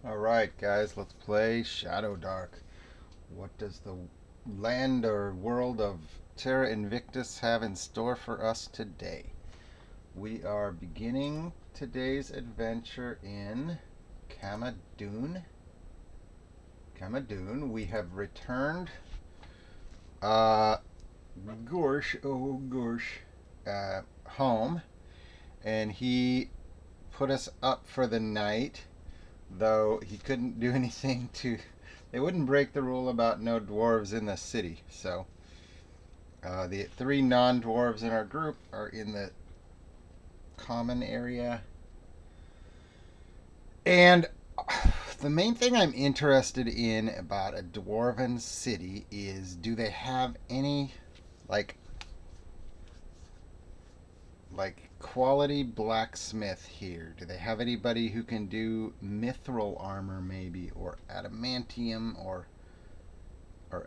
Alright, guys, let's play Shadowdark. What does the land or world of Terra Invictus have in store for us today? We are beginning today's adventure in Kamadoon. We have returned uh Gorsh home, and he put us up for the night, though he couldn't do anything to. They wouldn't break the rule about no dwarves in the city. So the three non-dwarves in our group are in the common area, and the main thing I'm interested in about a dwarven city is, do they have any like quality blacksmith here? Do they have anybody who can do mithril armor, maybe, or adamantium, or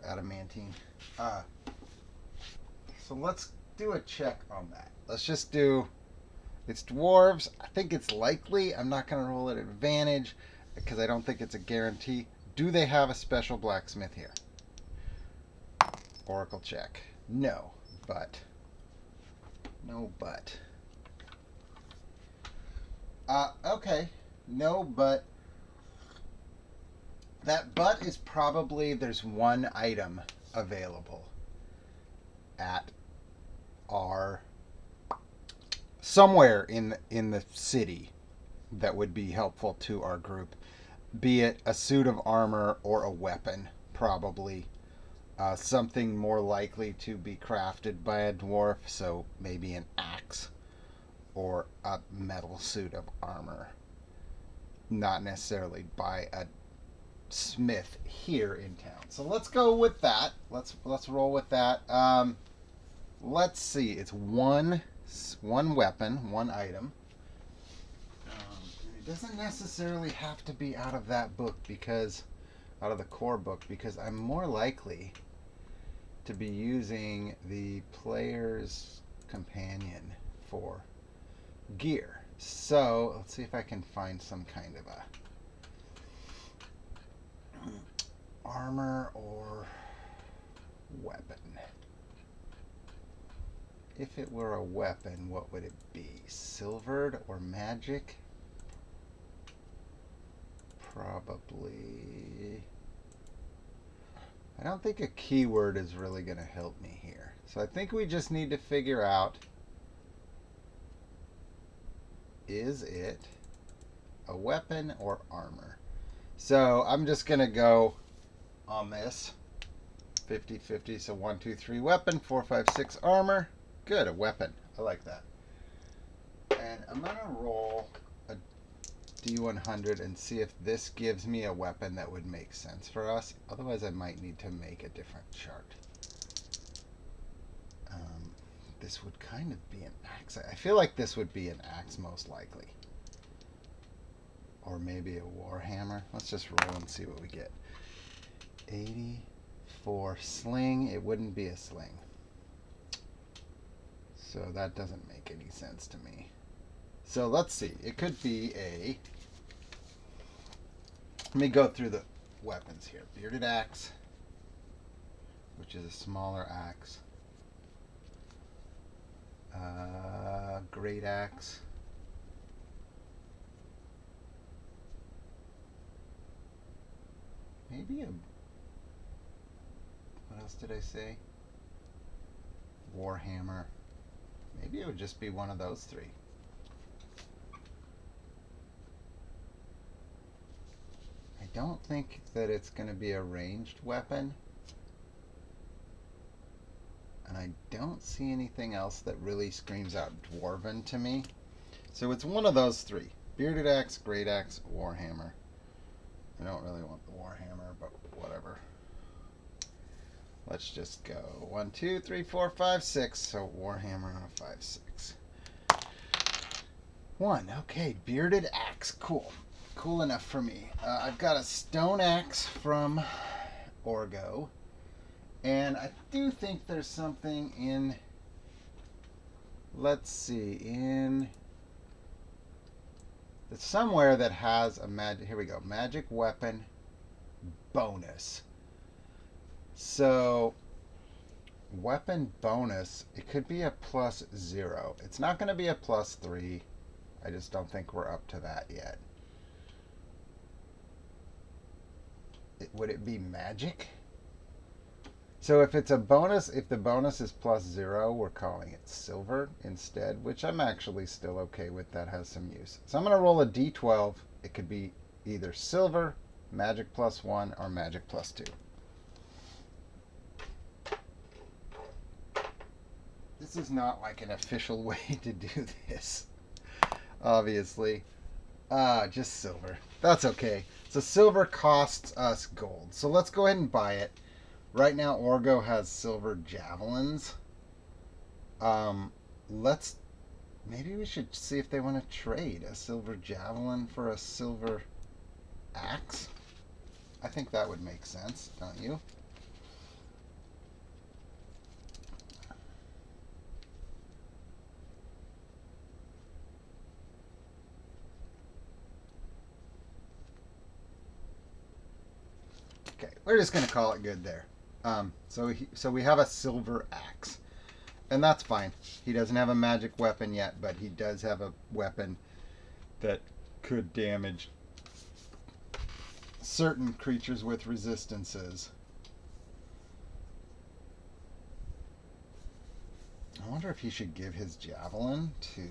adamantine? Uh, so let's do a check on that. Let's just do. It's dwarves. I think it's likely. I'm not going to roll it advantage because I don't think it's a guarantee. Do they have a special blacksmith here? Oracle check. No, but. No, but. Okay. No, but. That but is probably there's one item available at our somewhere in the city that would be helpful to our group, be it a suit of armor or a weapon, probably something more likely to be crafted by a dwarf, so maybe an axe or a metal suit of armor, not necessarily by a smith here in town. So let's go with that. Let's roll with that. Let's see. It's one weapon, one item. It doesn't necessarily have to be out of that book, because out of the core book, because I'm more likely to be using the player's companion for gear. So let's see if I can find some kind of a armor or weapon. If it were a weapon, what would it be? Silvered or magic? Probably. I don't think a keyword is really going to help me here. So I think we just need to figure out, is it a weapon or armor? So I'm just going to go on this 50-50. So 1, 2, 3 weapon, 4, 5, 6 armor. Good, a weapon. I like that. And I'm going to roll a D100 and see if this gives me a weapon that would make sense for us. Otherwise, I might need to make a different chart. This would kind of be an axe. I feel like this would be an axe most likely. Or maybe a warhammer. Let's just roll and see what we get. 84 sling. It wouldn't be a sling. So that doesn't make any sense to me. So let's see. It could be a... Let me go through the weapons here. Bearded axe, which is a smaller axe. Great axe. Maybe a... What else did I say? Warhammer. Maybe it would just be one of those three. I don't think that it's going to be a ranged weapon. And I don't see anything else that really screams out dwarven to me. So it's one of those three. Bearded axe, great axe, warhammer. I don't really want the warhammer, but whatever. Let's just go 1, 2, 3, 4, 5, 6. So warhammer on a 5, 6. 1. Okay, bearded axe. Cool. Cool enough for me. I've got a stone axe from Orgo. And I do think there's something in... Let's see. In It's somewhere that has a magic. Here we go. Magic weapon bonus. So, weapon bonus, it could be a +0. It's not going to be a +3. I just don't think we're up to that yet. Would it be magic? So if it's a bonus, if the bonus is +0, we're calling it silver instead, which I'm actually still okay with. That has some use. So I'm going to roll a d12. It could be either silver, magic +1, or magic +2. This is not like an official way to do this, obviously. Just silver. That's okay. So silver costs us gold. So let's go ahead and buy it. Right now, Orgo has silver javelins. Let's... Maybe we should see if they want to trade a silver javelin for a silver axe. I think that would make sense, don't you? Okay, we're just going to call it good there. So we have a silver axe. And that's fine. He doesn't have a magic weapon yet, but he does have a weapon that could damage certain creatures with resistances. I wonder if he should give his javelin to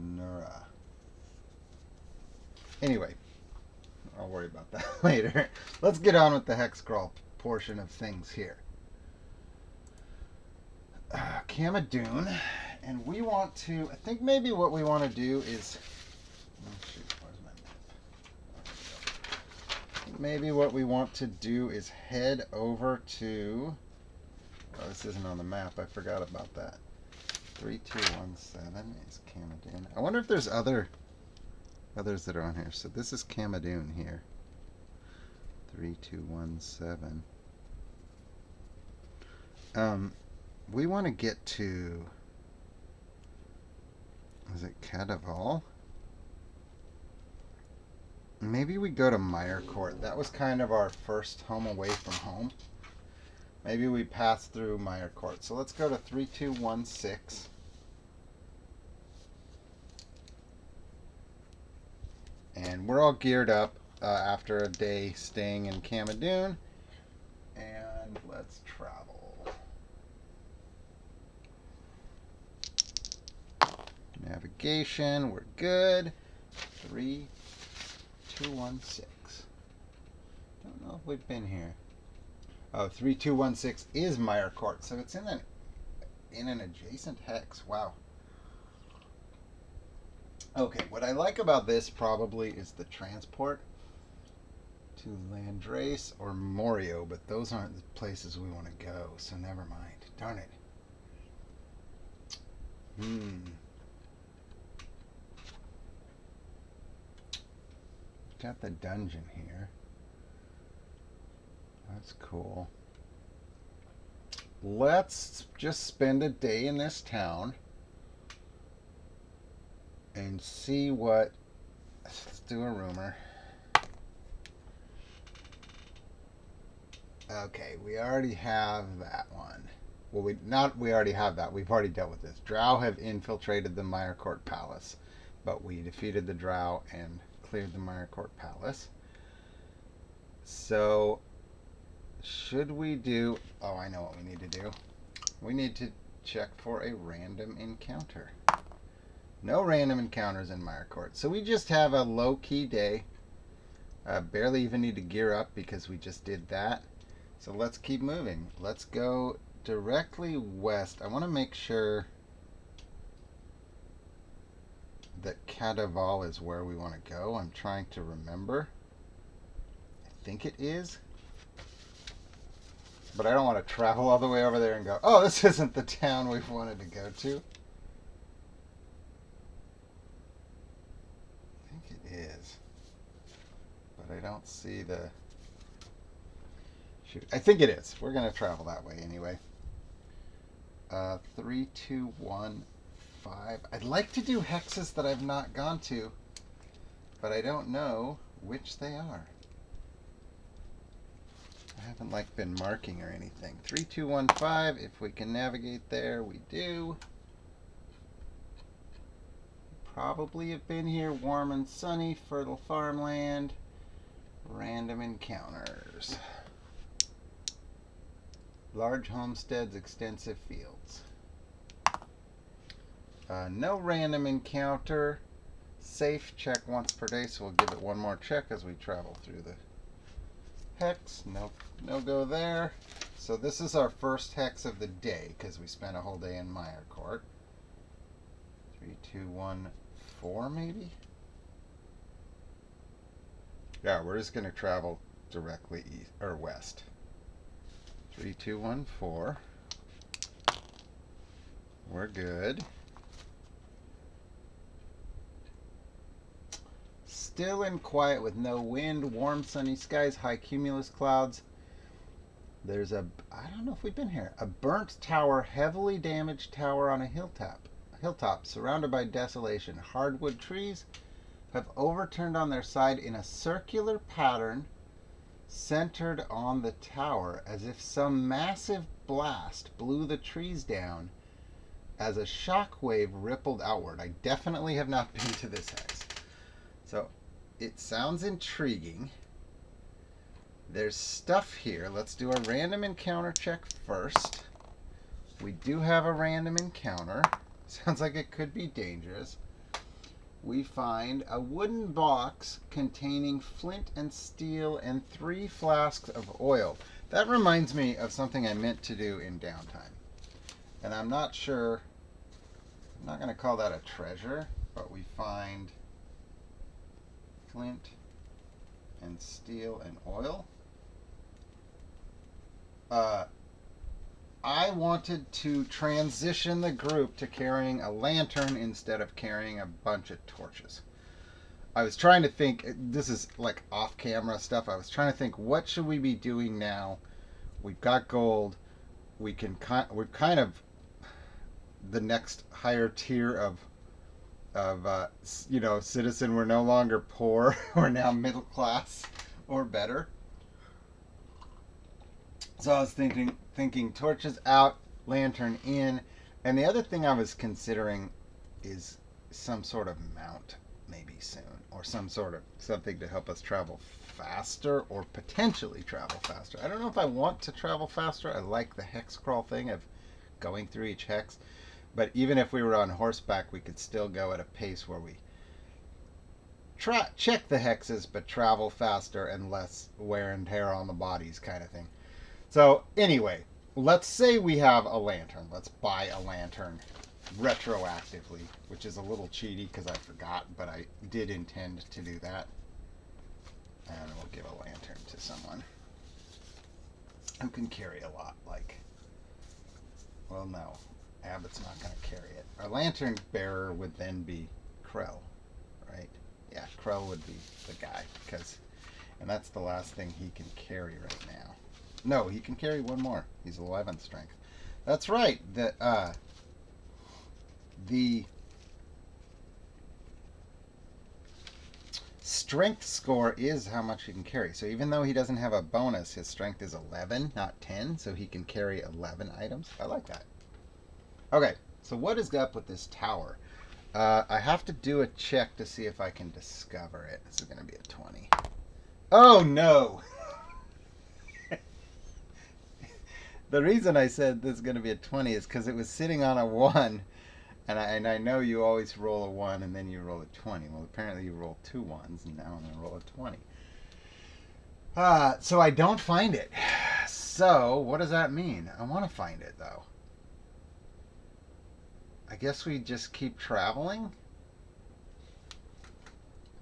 Nura. Anyway, I'll worry about that later. Let's get on with the hex crawl portion of things here. Camadoon, and we want to, I think maybe what we want to do is, oh shoot, where's my map? Maybe what we want to do is head over to, oh, this isn't on the map, I forgot about that. 3217 is Camadoon. I wonder if there's others that are on here. So this is Camadoon here. 3217. We want to get to, is it Cadaval? Maybe we go to Meyercourt. That was kind of our first home away from home. Maybe we pass through Meyercourt. So let's go to 3216. And we're all geared up after a day staying in Camadoon. And let's travel. Navigation, we're good. 3216. Don't know if we've been here. Oh, 3216 is Meyercourt, so it's in an adjacent hex. Wow. Okay, what I like about this probably is the transport to Landrace or Morio, but those aren't the places we want to go, so never mind. Darn it. Got the dungeon here. That's cool. Let's just spend a day in this town and see what. Let's do a rumor. Okay, we already have that one. Well, we already have that. We've already dealt with this. Drow have infiltrated the Meyercourt Palace, but we defeated the Drow and cleared the Meyercourt Palace. So, should we do... Oh, I know what we need to do. We need to check for a random encounter. No random encounters in Meyercourt. So we just have a low-key day. Barely even need to gear up because we just did that. So let's keep moving. Let's go directly west. I want to make sure that Cadaval is where we want to go. I'm trying to remember. I think it is. But I don't want to travel all the way over there and go, oh, this isn't the town we've wanted to go to. I think it is. But I don't see the... Shoot, I think it is. We're going to travel that way anyway. 3215. 5. I'd like to do hexes that I've not gone to, but I don't know which they are. I haven't like been marking or anything. 3215, if we can navigate there, we do. Probably have been here. Warm and sunny, fertile farmland, random encounters. Large homesteads, extensive fields. No random encounter. Safe, check once per day, so we'll give it one more check as we travel through the hex. No go there. So this is our first hex of the day because we spent a whole day in Meyer Court. 3214 maybe? Yeah, we're just going to travel directly east or west. 3214. We're good. Still and quiet with no wind, warm sunny skies, high cumulus clouds. There's I don't know if we've been here, a burnt tower, heavily damaged tower on a hilltop surrounded by desolation. Hardwood trees have overturned on their side in a circular pattern centered on the tower, as if some massive blast blew the trees down as a shock wave rippled outward. I definitely have not been to this hex. So it sounds intriguing. There's stuff here. Let's do a random encounter check first. We do have a random encounter. Sounds like it could be dangerous. We find a wooden box containing flint and steel and 3 flasks of oil. That reminds me of something I meant to do in downtime. And I'm not sure, I'm not going to call that a treasure, but we find flint and steel and oil. I wanted to transition the group to carrying a lantern instead of carrying a bunch of torches. I was trying to think, this is like off-camera stuff, I was trying to think, what should we be doing now? We've got gold. We're kind of the next higher tier of citizen. We're no longer poor. We're now middle class or better. So I was thinking torches out, lantern in, and the other thing I was considering is some sort of mount maybe soon, or some sort of something to help us travel faster or potentially travel faster. I don't know if I want to travel faster. I like the hex crawl thing of going through each hex, but even if we were on horseback, we could still go at a pace where we check the hexes but travel faster and less wear and tear on the bodies kind of thing. So anyway, let's say we have a lantern. Let's buy a lantern retroactively, which is a little cheaty because I forgot, but I did intend to do that. And we'll give a lantern to someone who can carry a lot. Well, no, Abbott's not going to carry it. Our lantern bearer would then be Krell, right? Yeah, Krell would be the guy, and that's the last thing he can carry right now. No, he can carry one more. He's 11th strength. That's right. The strength score is how much he can carry. So even though he doesn't have a bonus, his strength is 11, not 10. So he can carry 11 items. I like that. Okay, so what is up with this tower? I have to do a check to see if I can discover it. This is going to be a 20. Oh, no! The reason I said this is going to be a 20 is because it was sitting on a 1, and I know you always roll a 1 and then you roll a 20. Well, apparently you roll 2 1s, and now I'm going to roll a 20. So I don't find it. So what does that mean? I want to find it, though. I guess we just keep traveling.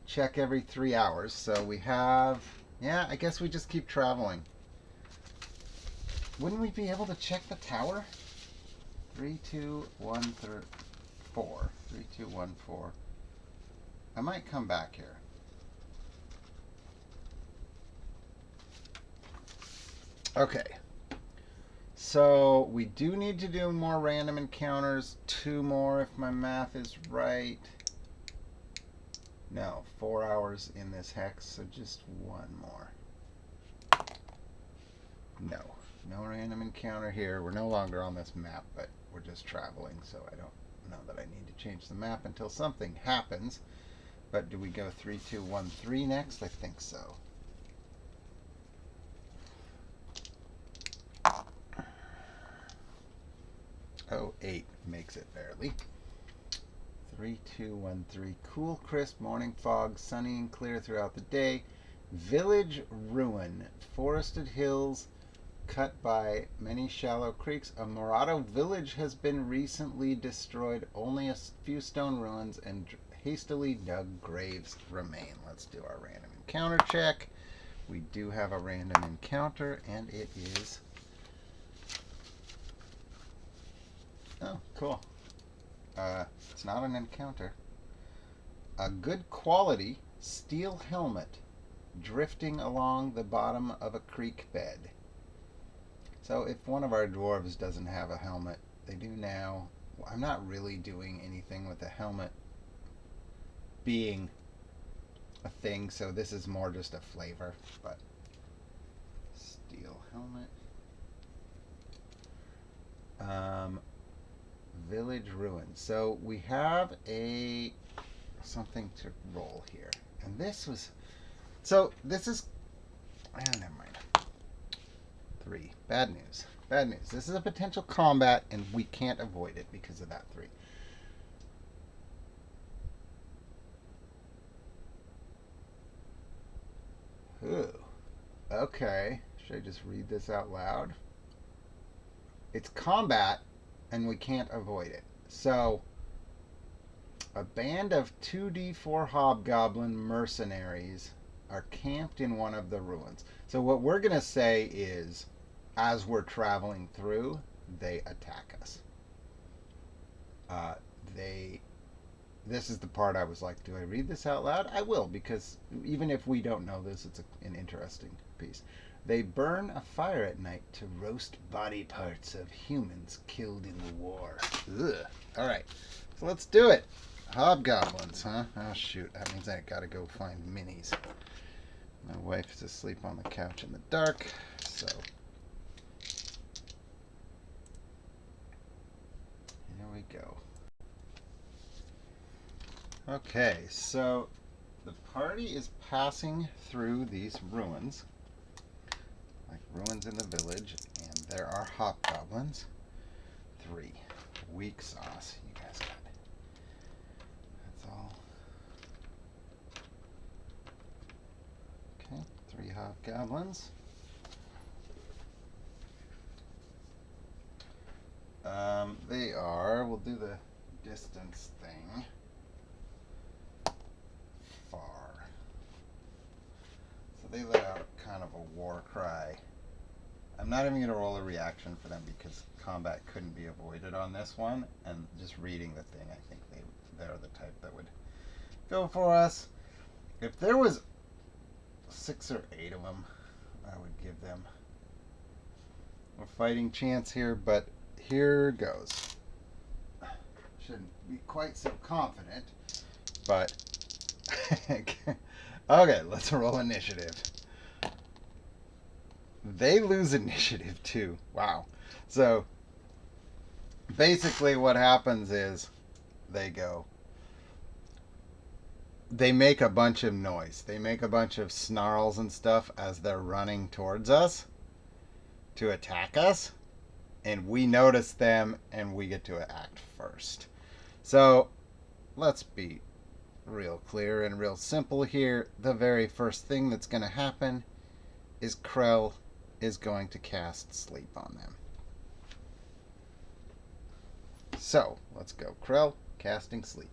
Check every 3 hours. So we have... Yeah, I guess we just keep traveling. Wouldn't we be able to check the tower? 3, 2, 1, 4. 3, 2, 1, 4. I might come back here. Okay. So we do need to do more random encounters. 2 more if my math is right. No, 4 hours in this hex, so just 1 more. No. No random encounter here. We're no longer on this map, but we're just traveling, so I don't know that I need to change the map until something happens. But do we go 3, 2, 1, 3 next? I think so. Oh, 8 makes it barely. 3, 2, 1, 3. Cool, crisp morning fog, sunny and clear throughout the day. Village ruin, forested hills cut by many shallow creeks. A Morado village has been recently destroyed. Only a few stone ruins and hastily dug graves remain. Let's do our random encounter check. We do have a random encounter, and it is... Oh, cool. It's not an encounter. A good quality steel helmet drifting along the bottom of a creek bed. So if one of our dwarves doesn't have a helmet, they do now. I'm not really doing anything with the helmet being a thing, so this is more just a flavor, but steel helmet. Village ruins. So we have something to roll here. And this was... So this is... never mind. 3. Bad news. Bad news. This is a potential combat, and we can't avoid it because of that 3. Ooh. Okay. Should I just read this out loud? It's combat, and we can't avoid it. So, a band of 2d4 hobgoblin mercenaries are camped in one of the ruins. So what we're going to say is, as we're traveling through, they attack us. This is the part I was like, do I read this out loud? I will, because even if we don't know this, it's an interesting piece. They burn a fire at night to roast body parts of humans killed in the war. Ugh. All right, so let's do it. Hobgoblins, huh? Oh, shoot. That means I gotta go find minis. My wife is asleep on the couch in the dark, so... Here we go. Okay, so the party is passing through these ruins. Like ruins in the village, and there are hobgoblins. 3. Weak sauce. You guys got it. That's all. Okay, 3 hobgoblins. They are, we'll do the distance thing. Far. So they let out kind of a war cry. I'm not even going to roll a reaction for them because combat couldn't be avoided on this one. And just reading the thing, I think they're the type that would go for us. If there was 6 or 8 of them, I would give them a fighting chance here, but here goes. Shouldn't be quite so confident, but okay, let's roll initiative. They lose initiative too. Wow. So basically what happens is they make a bunch of noise. They make a bunch of snarls and stuff as they're running towards us to attack us. And we notice them and we get to act first. So let's be real clear and real simple here. The very first thing that's going to happen is Krell is going to cast sleep on them. So let's go. Krell casting sleep.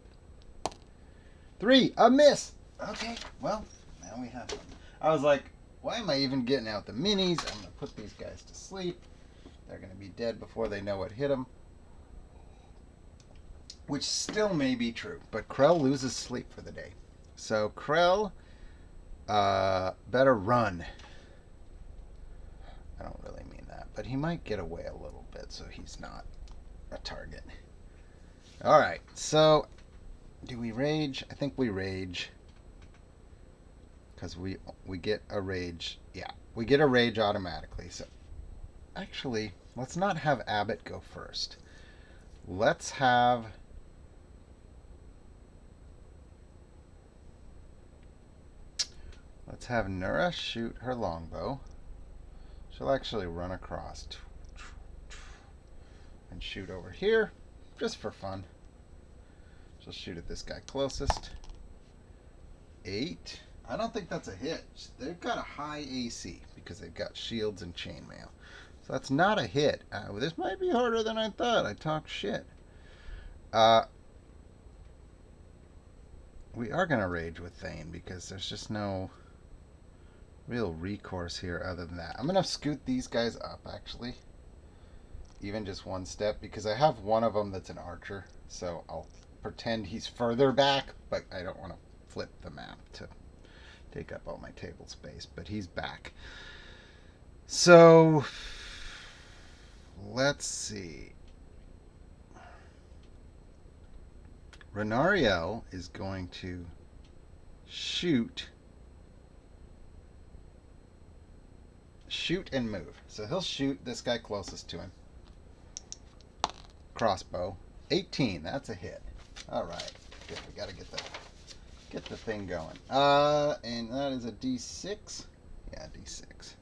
3, a miss. Okay, well, now we have them. I was like, why am I even getting out the minis? I'm going to put these guys to sleep. They're going to be dead before they know what hit them. Which still may be true, but Krell loses sleep for the day. So Krell better run. I don't really mean that, but he might get away a little bit, so he's not a target. Alright, so do we rage? I think we rage. Because we get a rage. Yeah, we get a rage automatically. So actually, let's not have Abbott go first. Let's have Nura shoot her longbow. She'll actually run across and shoot over here, just for fun. She'll shoot at this guy closest. 8. I don't think that's a hit. They've got a high AC because they've got shields and chainmail. So that's not a hit. This might be harder than I thought. I talked shit. We are going to rage with Thane because there's just no real recourse here other than that. I'm going to scoot these guys up, actually. Even just one step, because I have one of them that's an archer. So I'll pretend he's further back, but I don't want to flip the map to take up all my table space. But he's back. So let's see. Renariel is going to shoot and move. So he'll shoot this guy closest to him. Crossbow. 18. That's a hit. All right. Good. We got to get the thing going. And that is a D6. Yeah, D6.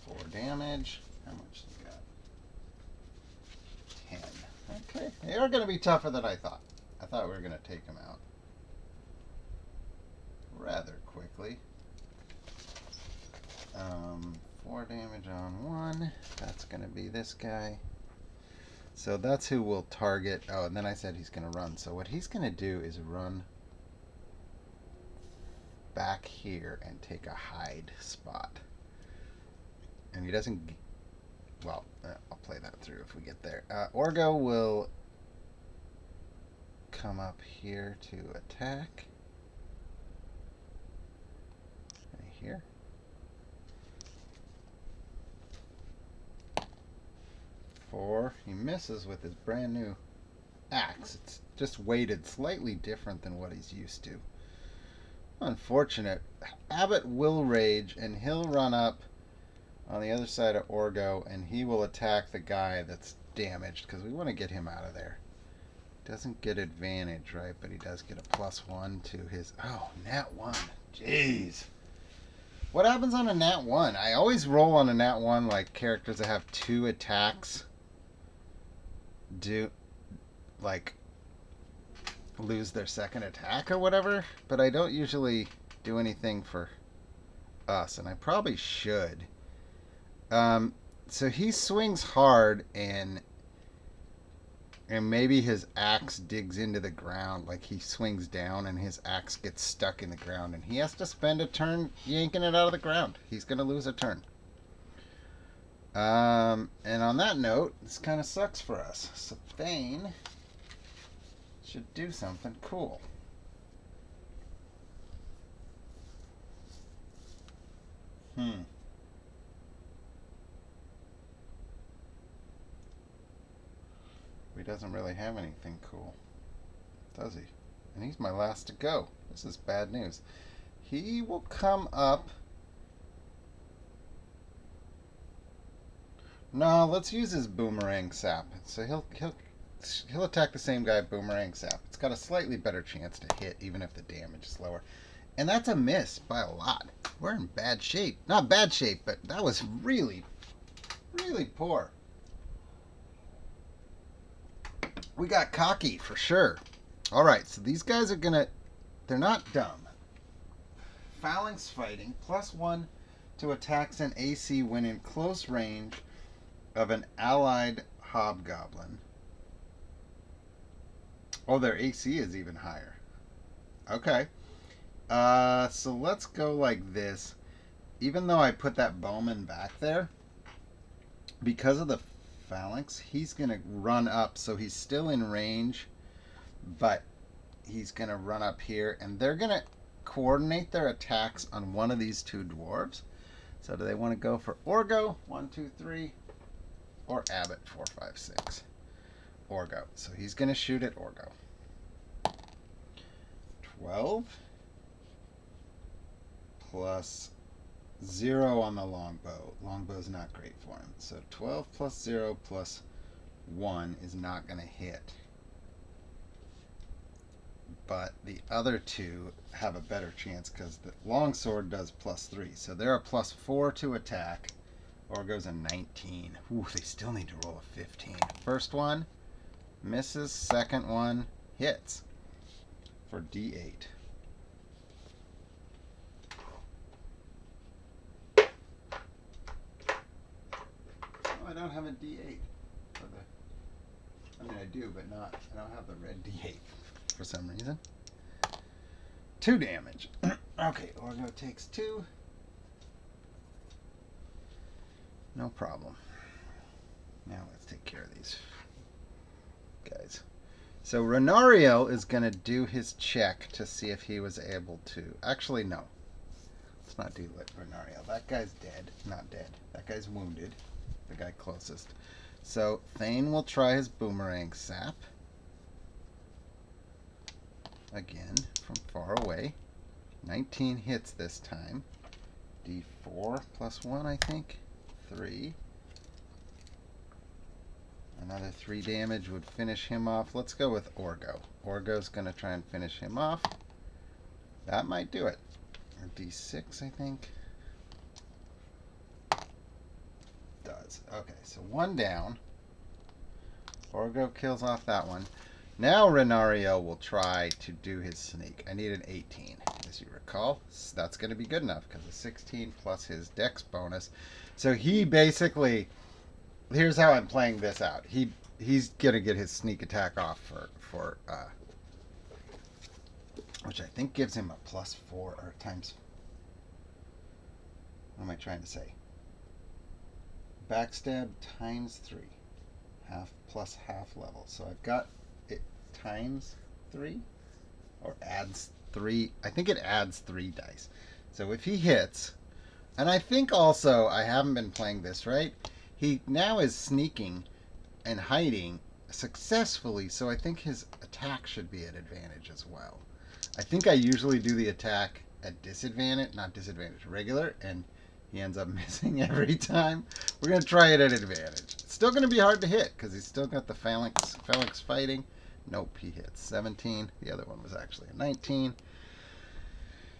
4 damage. How much do you got? 10. Okay. They are going to be tougher than I thought. I thought we were going to take them out rather quickly. 4 damage on one. That's going to be this guy. So that's who we'll target. Oh, and then I said he's going to run. So what he's going to do is run back here and take a hide spot. And he doesn't... Well, I'll play that through if we get there. Orgo will come up here to attack. Right here. He misses with his brand new axe. It's just weighted slightly different than what he's used to. Unfortunate. Abbott will rage and he'll run up on the other side of Orgo and he will attack the guy that's damaged because we want to get him out of there. Doesn't get advantage, right? But he does get a +1 to his... Oh, nat 1. Jeez. What happens on a nat 1? I always roll on a nat 1 like characters that have 2 attacks do, like, lose their second attack or whatever. But I don't usually do anything for us, and I probably should. So he swings hard, and maybe his axe digs into the ground, like he swings down and his axe gets stuck in the ground, and he has to spend a turn yanking it out of the ground. He's going to lose a turn. And on that note, this kind of sucks for us. So Thane should do something cool. He doesn't really have anything cool, does he? And he's my last to go. This is bad news. He will come up. No, let's use his boomerang sap. So he'll attack the same guy, boomerang sap. It's got a slightly better chance to hit, even if the damage is lower. And that's a miss by a lot. We're in bad shape. Not bad shape, but that was really, really poor. We got cocky for sure. All right, so these guys are gonna... They're not dumb. Phalanx fighting, +1 to attacks and AC when in close range of an allied hobgoblin. Oh, their AC is even higher. Okay. So let's go like this. Even though I put that bowman back there, because of the phalanx, he's going to run up, so he's still in range, but he's going to run up here, and they're going to... coordinate their attacks on one of these two dwarves. So do they want to go for Orgo, 1, 2, 3, or Abbott, 4, 5, 6? Orgo. So he's going to shoot at Orgo. 12 plus 0 on the longbow. Longbow's not great for him. So 12 plus 0 plus 1 is not going to hit. But the other two have a better chance because the longsword does plus 3. So they're a plus 4 to attack. Orgo's a 19. Ooh, they still need to roll a 15. First one misses. Second one hits for D8. Oh, I don't have a D8 for the. I mean, I do, but not. I don't have the red D8 for some reason. 2 damage. Okay, Orgo takes 2. No problem. Now let's take care of these guys. So Renario is going to do his check to see if he was able to. Actually, no. Let's not do Renario. That guy's dead. Not dead. That guy's wounded. The guy closest. So Thane will try his boomerang sap. Again, from far away. 19 hits this time. D4 plus 1, I think. 3. Another 3 damage would finish him off. Let's go with Orgo. Orgo's going to try and finish him off. That might do it. Or D6, I think. Does. Okay, so 1 down. Orgo kills off that one. Now Renario will try to do his sneak. I need an 18, as you recall. So that's going to be good enough because a 16 plus his dex bonus. So he basically, here's how I'm playing this out. He's going to get his sneak attack off for which I think gives him a plus 4 or times. What am I trying to say? Backstab times 3. Half plus half level. So I've got it times 3 or adds 3. I think it adds 3 dice. So if he hits, and I think also I haven't been playing this right. He now is sneaking and hiding successfully, so I think his attack should be at advantage as well. I think I usually do the attack at disadvantage, not disadvantage, regular, and he ends up missing every time. We're going to try it at advantage. It's still going to be hard to hit because he's still got the phalanx fighting. Nope, he hits 17. The other one was actually a 19.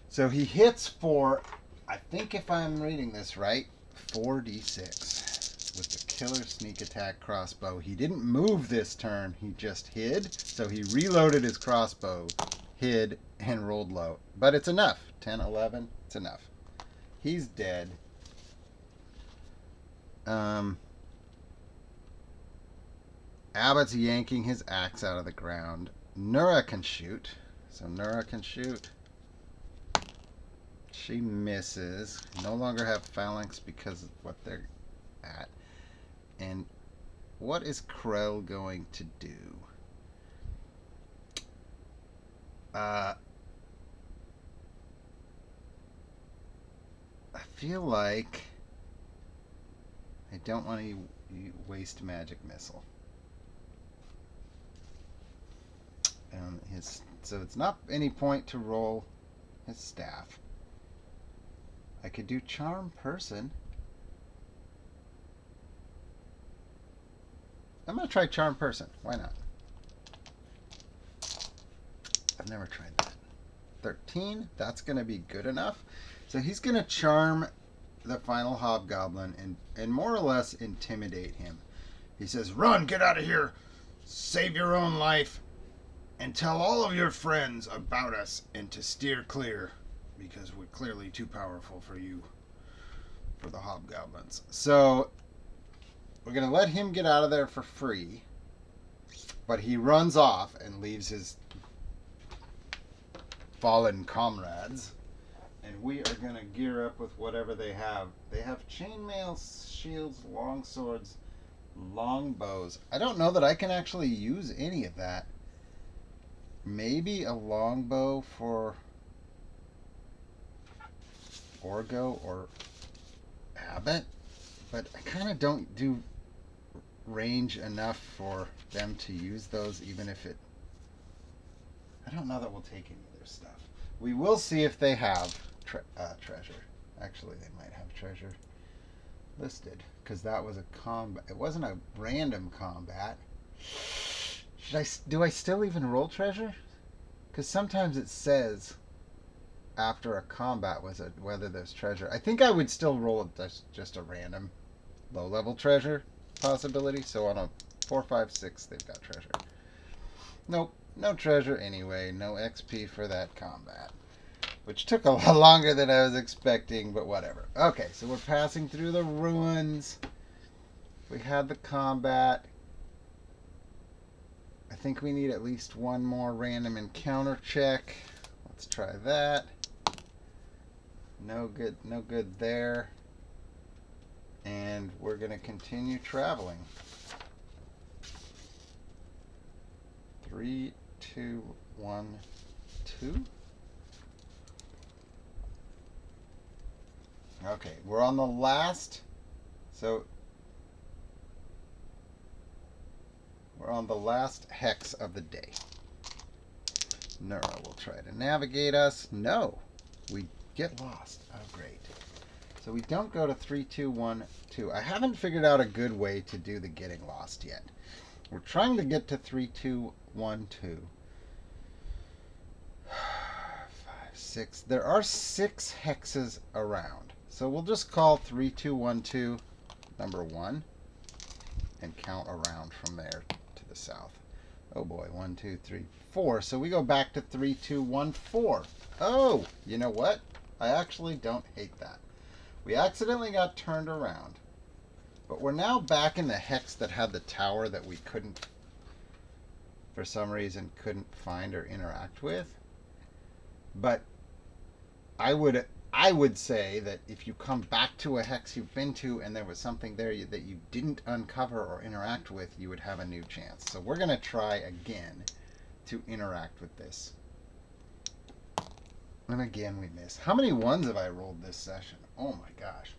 So he hits for, I think if I'm reading this right, 4d6 with the killer sneak attack crossbow. He didn't move this turn. He just hid. So he reloaded his crossbow, hid, and rolled low. But it's enough. 10, 11, it's enough. He's dead. Abbott's yanking his axe out of the ground. Nura can shoot. So Nura can shoot. She misses. No longer have phalanx because of what they're at. And what is Krell going to do? I feel like I don't want to waste magic missile. So it's not any point to roll his staff. I could do charm person. I'm going to try charm person. Why not? I've never tried that. 13. That's going to be good enough. So he's going to charm the final hobgoblin and more or less intimidate him. He says, "Run, get out of here, save your own life, and tell all of your friends about us and to steer clear because we're clearly too powerful for you, for the hobgoblins." So we're going to let him get out of there for free, but he runs off and leaves his fallen comrades. And we are going to gear up with whatever they have. They have chainmail, shields, long swords, long bows. I don't know that I can actually use any of that. Maybe a longbow for Orgo or Abbott, but I kind of don't do range enough for them to use those, even if it... I don't know that we'll take any of their stuff. We will see if they have treasure. Actually, they might have treasure listed, because that was a combat. It wasn't a random combat. Do I still even roll treasure? Because sometimes it says after a combat whether there's treasure. I think I would still roll it just a random low-level treasure possibility. So on a 4, 5, 6, they've got treasure. Nope, no treasure anyway. No XP for that combat, which took a lot longer than I was expecting, but whatever. Okay, so we're passing through the ruins. We had the combat. I think we need at least one more random encounter check. Let's try that. No good there. And we're going to continue traveling. 3, 2, 1, 2. Okay, we're on the last. So we're on the last hex of the day. Neuro will try to navigate us. No, we get lost. Oh, great. So we don't go to 3, 2, 1, 2. I haven't figured out a good way to do the getting lost yet. We're trying to get to 3, 2, 1, 2. 5, 6. There are 6 hexes around. So we'll just call 3, 2, 1, 2 number 1 and count around from there to the south. Oh boy, 1, 2, 3, 4. So we go back to 3, 2, 1, 4. Oh, you know what? I actually don't hate that. We accidentally got turned around, but we're now back in the hex that had the tower that we couldn't, for some reason, couldn't find or interact with. But I would say that if you come back to a hex you've been to and there was something there that you didn't uncover or interact with, you would have a new chance. So we're going to try again to interact with this. And again, we miss. How many 1s have I rolled this session? Oh my gosh.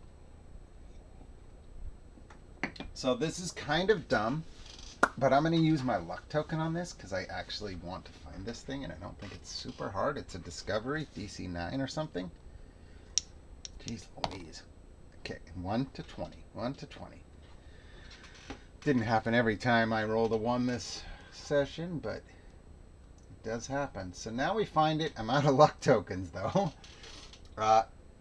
So this is kind of dumb, but I'm going to use my luck token on this because I actually want to find this thing, and I don't think it's super hard. It's a discovery, DC 9 or something. Jeez Louise. Okay, 1 to 20. 1 to 20. Didn't happen every time I rolled a 1 this session, but it does happen. So now we find it. I'm out of luck tokens, though.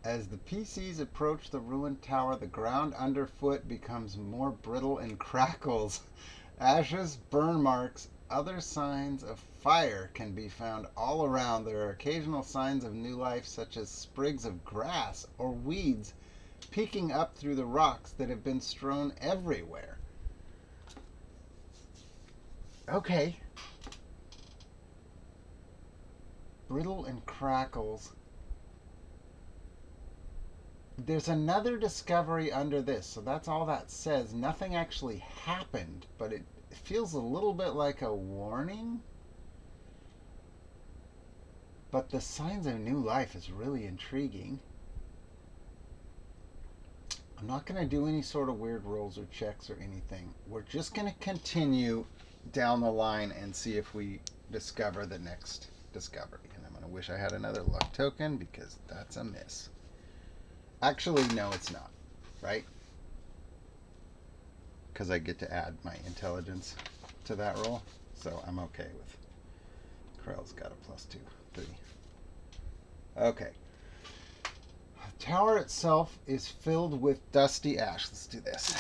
As the PCs approach the ruined tower, the ground underfoot becomes more brittle and crackles. Ashes, burn marks, other signs of fire can be found all around. There are occasional signs of new life, such as sprigs of grass or weeds peeking up through the rocks that have been strewn everywhere. Okay. Brittle and crackles. There's another discovery under this, so that's all that says. Nothing actually happened, but it feels a little bit like a warning. But the signs of new life is really intriguing. I'm not going to do any sort of weird rolls or checks or anything. We're just going to continue down the line and see if we discover the next discovery. And I'm going to wish I had another luck token because that's a miss. Actually, no, it's not, right? Because I get to add my intelligence to that roll, so I'm okay with. Krell's got a +2, 3. Okay. The tower itself is filled with dusty ash. Let's do this.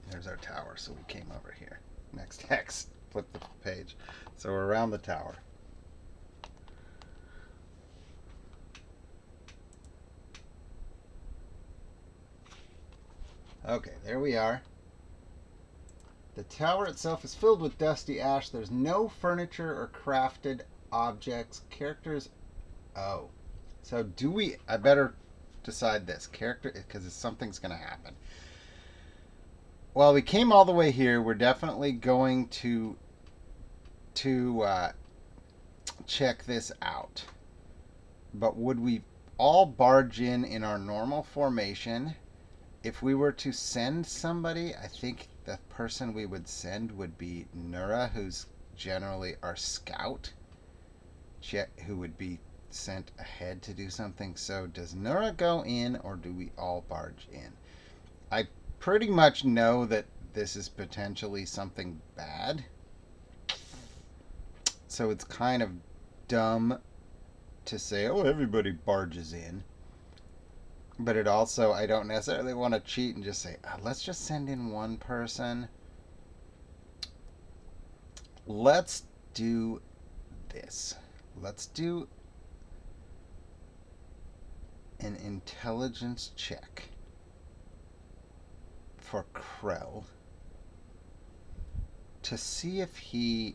There's our tower, so we came over here. Next hex, flip the page. So we're around the tower. Okay, there we are. The tower itself is filled with dusty ash. There's no furniture or crafted objects. Characters... Oh. So do we... I better decide this. Character... Because something's going to happen. well, we came all the way here. We're definitely going to check this out. But would we all barge in our normal formation? If we were to send somebody, I think the person we would send would be Nura, who's generally our scout, who would be sent ahead to do something. So does Nura go in, or do we all barge in? I pretty much know that this is potentially something bad. So it's kind of dumb to say, oh, everybody barges in. But it also, I don't necessarily want to cheat and just say, let's just send in one person. Let's do this. Let's do an intelligence check for Krell to see if he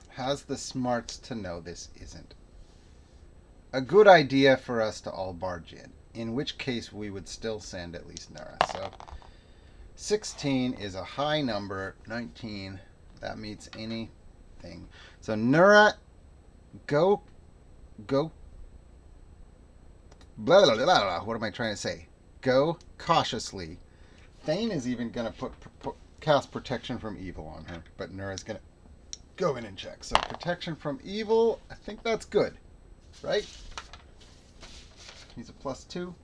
has the smarts to know this isn't a good idea for us to all barge in which case we would still send at least Nura. So 16 is a high number, 19, that meets anything. So Nura, go, blah, blah, blah, blah. What am I trying to say? Go cautiously. Thane is even going to cast protection from evil on her, but Nura's going to go in and check. So protection from evil, I think that's good, right? He's a +2,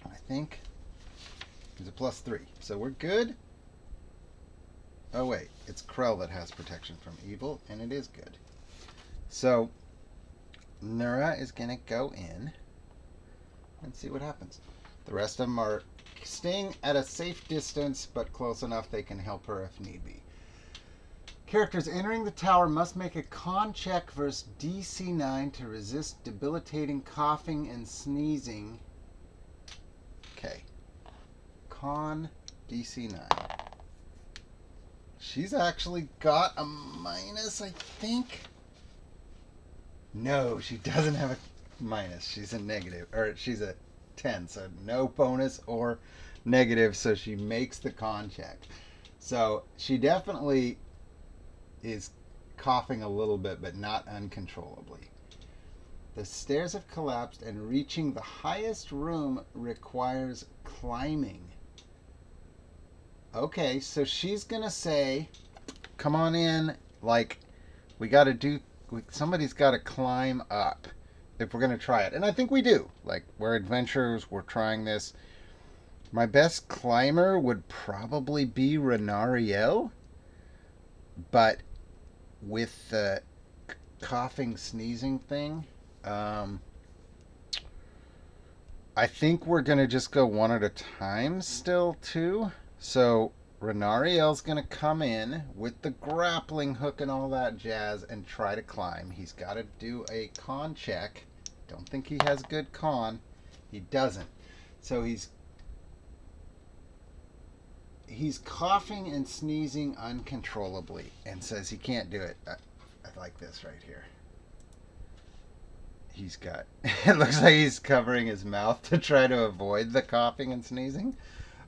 I think. He's a +3, so we're good. Oh wait, it's Krell that has protection from evil, and it is good. So Nura is gonna go in and see what happens. The rest of them are staying at a safe distance, but close enough they can help her if need be. Characters entering the tower must make a con check versus DC 9 to resist debilitating coughing and sneezing. Okay. Con DC 9. She's actually got a minus, I think. No, she doesn't have a minus. She's a negative, or she's a 10, so no bonus or negative, so she makes the con check. So she definitely is coughing a little bit, but not uncontrollably. The stairs have collapsed, and reaching the highest room requires climbing. Okay, so she's gonna say, come on in, like, somebody's gotta climb up if we're gonna try it. And I think we do. Like, we're adventurers, we're trying this. My best climber would probably be Renariel, but with the coughing, sneezing thing, I think we're going to just go one at a time still, too. So Renariel's going to come in with the grappling hook and all that jazz and try to climb. He's got to do a con check. Don't think he has good con. He doesn't. So he's coughing and sneezing uncontrollably and says he can't do it. I like this right here. He's got, it looks like he's covering his mouth to try to avoid the coughing and sneezing,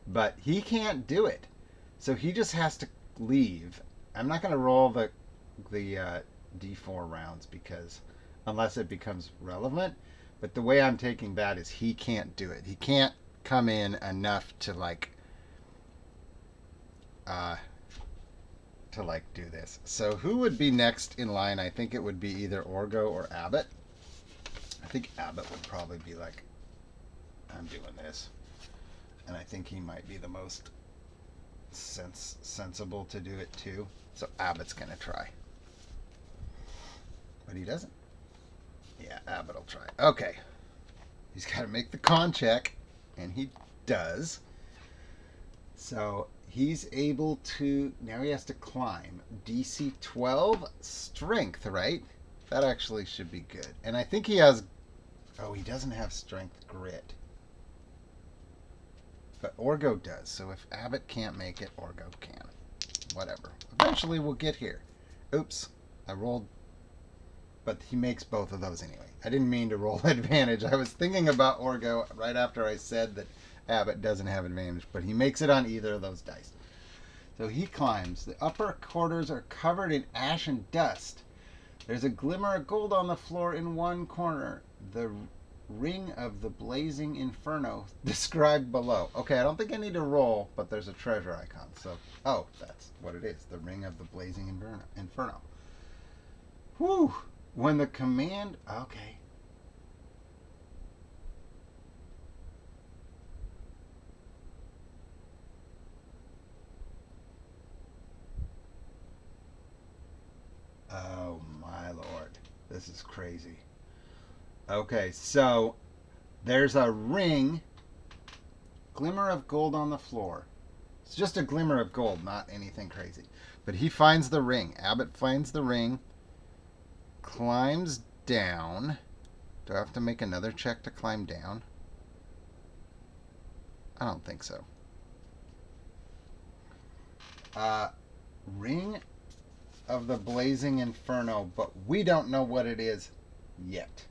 but he can't do it. So he just has to leave. I'm not going to roll the D4 rounds because unless it becomes relevant, but the way I'm taking that is he can't do it. He can't come in enough to do this. So who would be next in line? I think it would be either Orgo or Abbott. I think Abbott would probably be like, I'm doing this. And I think he might be the most sensible to do it too. So Abbott's going to try. But he doesn't. Yeah, Abbott will try. Okay. He's got to make the con check. And he does. So he's able to, now he has to climb. DC 12 strength, right? That actually should be good. And I think he has, he doesn't have strength grit. But Orgo does. So if Abbott can't make it, Orgo can. Whatever. Eventually we'll get here. Oops. I rolled. But he makes both of those anyway. I didn't mean to roll advantage. I was thinking about Orgo right after I said that Abbott doesn't have advantage, but he makes it on either of those dice. So he climbs. The upper quarters are covered in ash and dust. There's a glimmer of gold on the floor in one corner. The ring of the blazing inferno described below. Okay, I don't think I need to roll, but there's a treasure icon. So, oh, that's what it is. The ring of the blazing inferno. Whew. When the command... Okay. Oh, my lord. This is crazy. Okay, so there's a ring. Glimmer of gold on the floor. It's just a glimmer of gold, not anything crazy. But he finds the ring. Abbott finds the ring. Climbs down. Do I have to make another check to climb down? I don't think so. Ring of the blazing inferno, but we don't know what it is yet.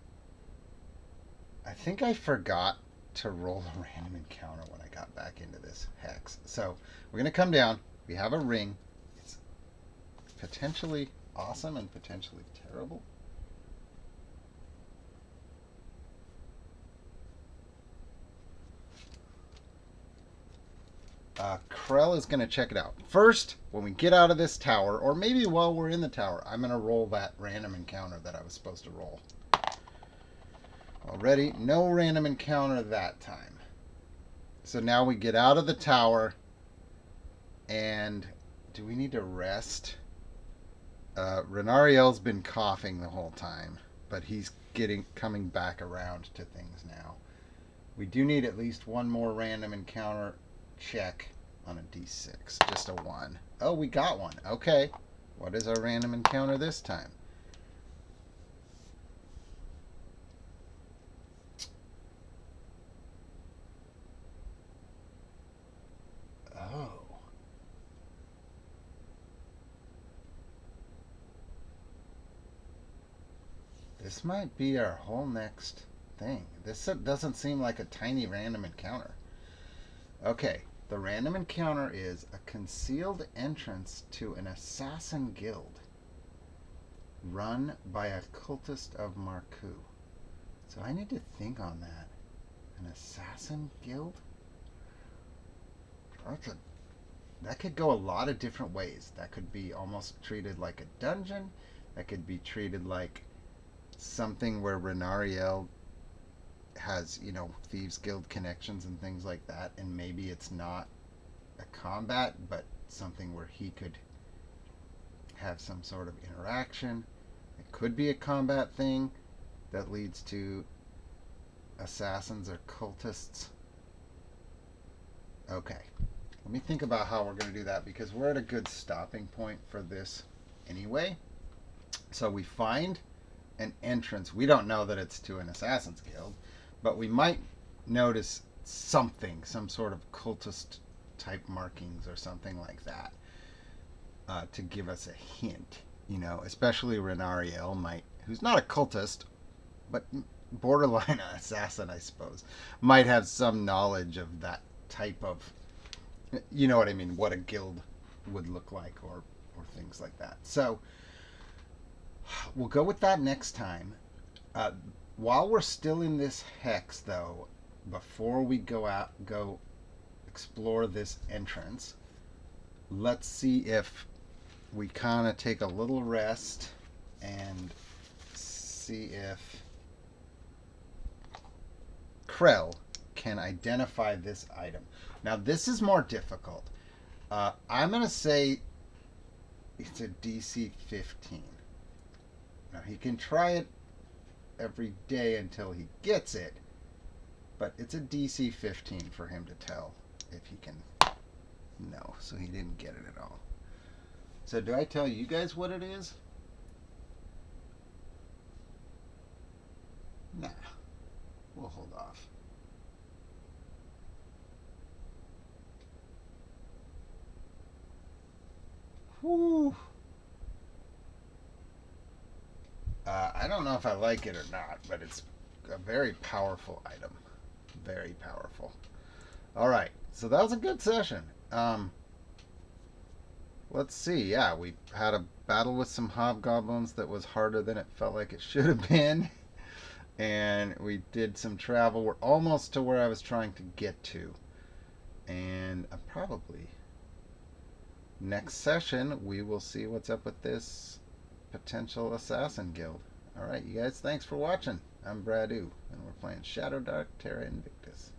I think I forgot to roll a random encounter when I got back into this hex. So we're going to come down. We have a ring. It's potentially awesome and potentially terrible. Krell is going to check it out. First, when we get out of this tower, or maybe while we're in the tower, I'm going to roll that random encounter that I was supposed to roll. Already, no random encounter that time. So now we get out of the tower, and do we need to rest? Renariel's been coughing the whole time, but he's coming back around to things now. We do need at least one more random encounter check on a d6. Just a 1. Oh, we got one. Okay. What is our random encounter this time? Oh. This might be our whole next thing. This doesn't seem like a tiny random encounter. Okay, the random encounter is a concealed entrance to an assassin guild run by a cultist of Marku. So I need to think on that. An assassin guild? That could go a lot of different ways. That could be almost treated like a dungeon. That could be treated like something where Renariel has, Thieves Guild connections and things like that, and maybe it's not a combat, but something where he could have some sort of interaction. It could be a combat thing that leads to assassins or cultists. Okay, let me think about how we're going to do that, because we're at a good stopping point for this anyway. So we find an entrance. We don't know that it's to an assassin's guild, but we might notice something, some sort of cultist type markings or something like that, to give us a hint. Especially Renariel who's not a cultist, but borderline assassin, I suppose, might have some knowledge of that type of, you know what I mean, what a guild would look like, or things like that. So we'll go with that next time. While we're still in this hex, though, before we go explore this entrance, let's see if we kind of take a little rest and see if Krell can identify this item. Now, this is more difficult. I'm going to say it's a DC 15. Now, he can try it every day until he gets it, but it's a DC 15 for him to tell if he can. No, so he didn't get it at all. So do I tell you guys what it is? Nah, we'll hold off. Whew. I don't know if I like it or not, but it's a very powerful item. Very powerful. All right, so that was a good session. Let's see. Yeah, we had a battle with some hobgoblins that was harder than it felt like it should have been. And we did some travel. We're almost to where I was trying to get to. And probably next session, we will see what's up with this potential assassin guild. All right, you guys, thanks for watching. I'm Bradu, and we're playing Shadowdark Terra Invictus.